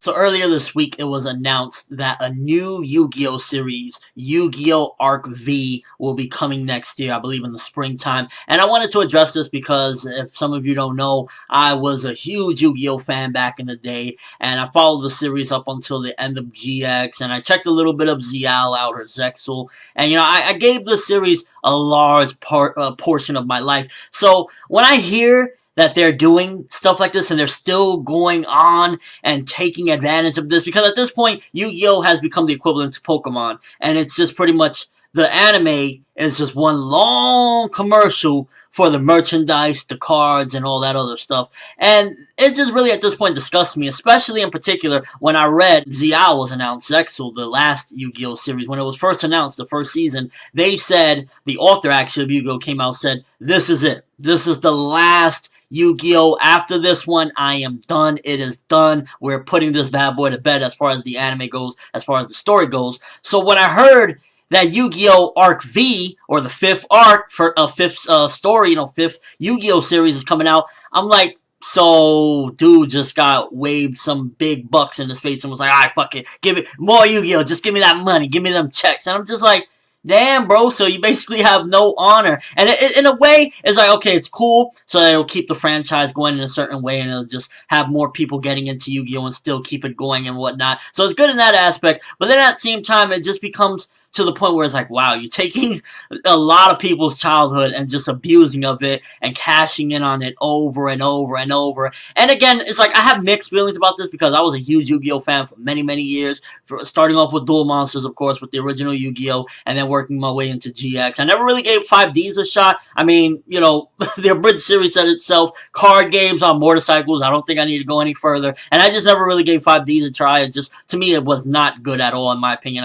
So earlier this week, it was announced that a new Yu-Gi-Oh series, Yu-Gi-Oh! Arc V, will be coming next year, I believe in the springtime. And I wanted to address this because, if some of you don't know, I was a huge Yu-Gi-Oh! Fan back in the day, and I followed the series up until the end of GX, and I checked a little bit of Zial out, or Zexal, and I gave the series a large portion of my life. So when I hear that they're doing stuff like this and they're still going on and taking advantage of this, because at this point Yu-Gi-Oh has become the equivalent to Pokemon, and it's just pretty much the anime is just one long commercial for the merchandise, the cards, and all that other stuff. And it just really at this point disgusts me, especially in particular when I read Ziao was announced, Zexal, the last Yu-Gi-Oh series. When it was first announced, the first season, they said, the author actually of Yu-Gi-Oh came out and said, this is it. This is the last Yu-Gi-Oh! After this one, I am done. It is done. We're putting this bad boy to bed as far as the anime goes, as far as the story goes. So when I heard that Yu-Gi-Oh! Arc V, or the fifth arc for a fifth story, fifth Yu-Gi-Oh! series is coming out, I'm like, so dude just got waved some big bucks in his face and was like, alright, fuck it, give it more Yu-Gi-Oh! Just give me that money, give me them checks. And I'm just like, damn, bro, so you basically have no honor. And in a way, it's like, okay, it's cool, so that it'll keep the franchise going in a certain way, and it'll just have more people getting into Yu-Gi-Oh! And still keep it going and whatnot. So it's good in that aspect, but then at the same time, it just becomes to the point where it's like, wow, you're taking a lot of people's childhood and just abusing of it and cashing in on it over and over and over. And again, it's like I have mixed feelings about this because I was a huge Yu-Gi-Oh fan for many, many years, starting off with Duel Monsters, of course, with the original Yu-Gi-Oh, and then working my way into GX. I never really gave 5Ds a shot. I mean, the abridged series said itself, card games on motorcycles, I don't think I need to go any further. And I just never really gave 5Ds a try. It just, to me, it was not good at all, in my opinion.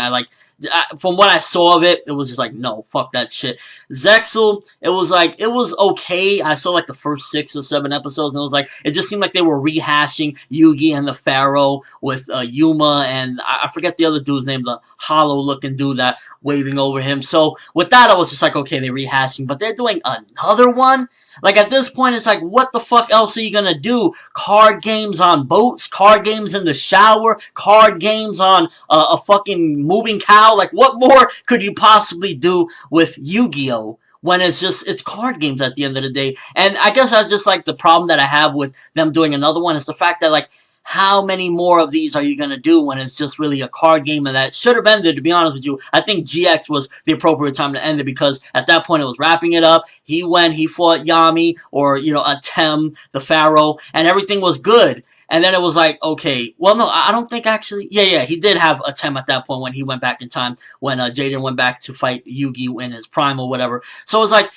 From what I saw of it, it was just like, no, fuck that shit. Zexal, it was okay. I saw like the first 6 or 7 episodes, and it was like, it just seemed like they were rehashing Yugi and the Pharaoh with Yuma, and I forget the other dude's name, the hollow looking dude that waving over him. So with that, I was just like, okay, they're rehashing, but they're doing another one? Like, at this point, it's like, what the fuck else are you gonna do? Card games on boats? Card games in the shower? Card games on a fucking moving cow? Like, what more could you possibly do with Yu-Gi-Oh! When it's card games at the end of the day? And I guess that's just, like, the problem that I have with them doing another one, is the fact that, like, how many more of these are you going to do when it's just really a card game? And that should have ended, to be honest with you. I think GX was the appropriate time to end it, because at that point it was wrapping it up. He fought Yami, or, Atem, the Pharaoh, and everything was good. And then it was like, okay, well, no, I don't think actually, yeah, he did have Atem at that point when he went back in time, when Jaden went back to fight Yugi in his prime or whatever. So it was like,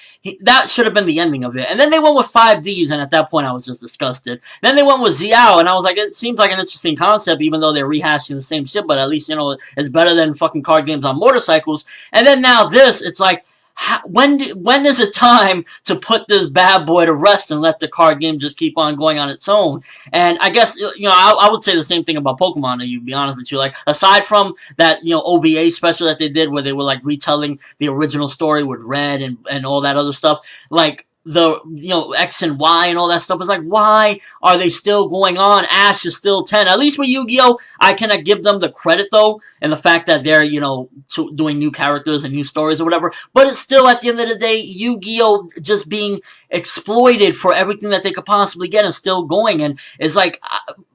that should have been the ending of it. And then they went with 5Ds, and at that point I was just disgusted. Then they went with Ziao, and I was like, it seems like an interesting concept, even though they're rehashing the same shit, but at least, it's better than fucking card games on motorcycles. And then now this, it's like, when is it time to put this bad boy to rest and let the card game just keep on going on its own? And I guess, I would say the same thing about Pokemon, to be honest with you. Like, aside from that, OVA special that they did, where they were, like, retelling the original story with Red and all that other stuff, like, the X and Y and all that stuff, is like, why are they still going on? Ash is still 10. At least with Yu-Gi-Oh, I cannot give them the credit, though, and the fact that they're doing new characters and new stories or whatever. But it's still, at the end of the day, Yu-Gi-Oh just being exploited for everything that they could possibly get, and still going. And it's like,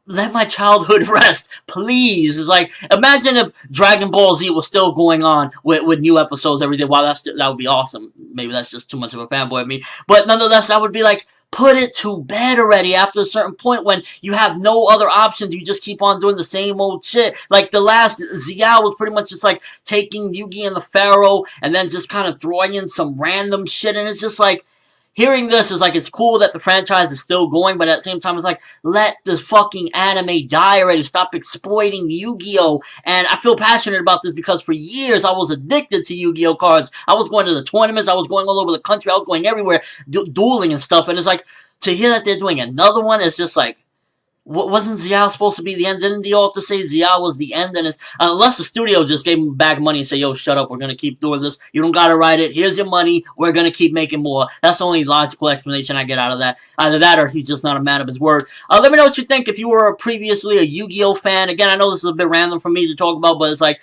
let my childhood rest, please. It's like, imagine if Dragon Ball Z was still going on with new episodes every day. Wow, that would be awesome. Maybe that's just too much of a fanboy of me. But nonetheless, I would be like, put it to bed already after a certain point, when you have no other options. You just keep on doing the same old shit. Like, the last Ziao was pretty much just like taking Yugi and the Pharaoh and then just kind of throwing in some random shit. And it's just like, hearing this is like, it's cool that the franchise is still going, but at the same time, it's like, let the fucking anime die already. Stop exploiting Yu-Gi-Oh! And I feel passionate about this because for years I was addicted to Yu-Gi-Oh! Cards. I was going to the tournaments, I was going all over the country, I was going everywhere, dueling and stuff. And it's like, to hear that they're doing another one, it's just like, Wasn't Xiao supposed to be the end? Didn't the author say Xiao was the end? And it's, unless the studio just gave him back money and say, yo, shut up, we're gonna keep doing this. You don't gotta write it. Here's your money. We're gonna keep making more. That's the only logical explanation I get out of that. Either that or he's just not a man of his word. Let me know what you think if you were previously a Yu-Gi-Oh fan. Again, I know this is a bit random for me to talk about, but it's like,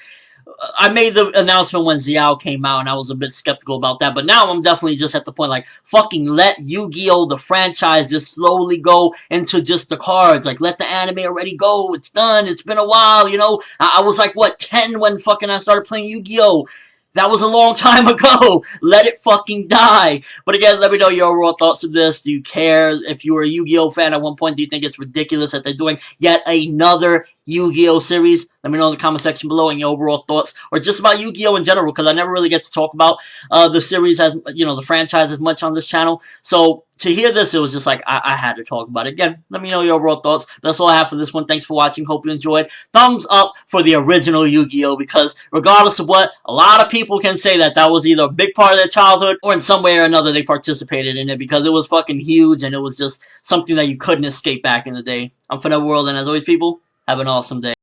I made the announcement when Xiao came out, and I was a bit skeptical about that. But now I'm definitely just at the point, like, fucking let Yu-Gi-Oh! The franchise just slowly go into just the cards. Like, let the anime already go. It's done. It's been a while, you know? I was like, what, 10 when fucking I started playing Yu-Gi-Oh! That was a long time ago. Let it fucking die. But again, let me know your overall thoughts of this. Do you care? If you were a Yu-Gi-Oh fan at one point, do you think it's ridiculous that they're doing yet another Yu-Gi-Oh series? Let me know in the comment section below and your overall thoughts, or just about Yu-Gi-Oh in general, because I never really get to talk about the series as, you know, the franchise as much on this channel. So to hear this, it was just like I had to talk about it. Again, let me know your overall thoughts. That's all I have for this one. Thanks for watching. Hope you enjoyed. Thumbs up for the original Yu-Gi-Oh, because regardless of what, a lot of people can say that that was either a big part of their childhood or in some way or another they participated in it, because it was fucking huge and it was just something that you couldn't escape back in the day. I'm ForneverWorld, and as always, people, have an awesome day.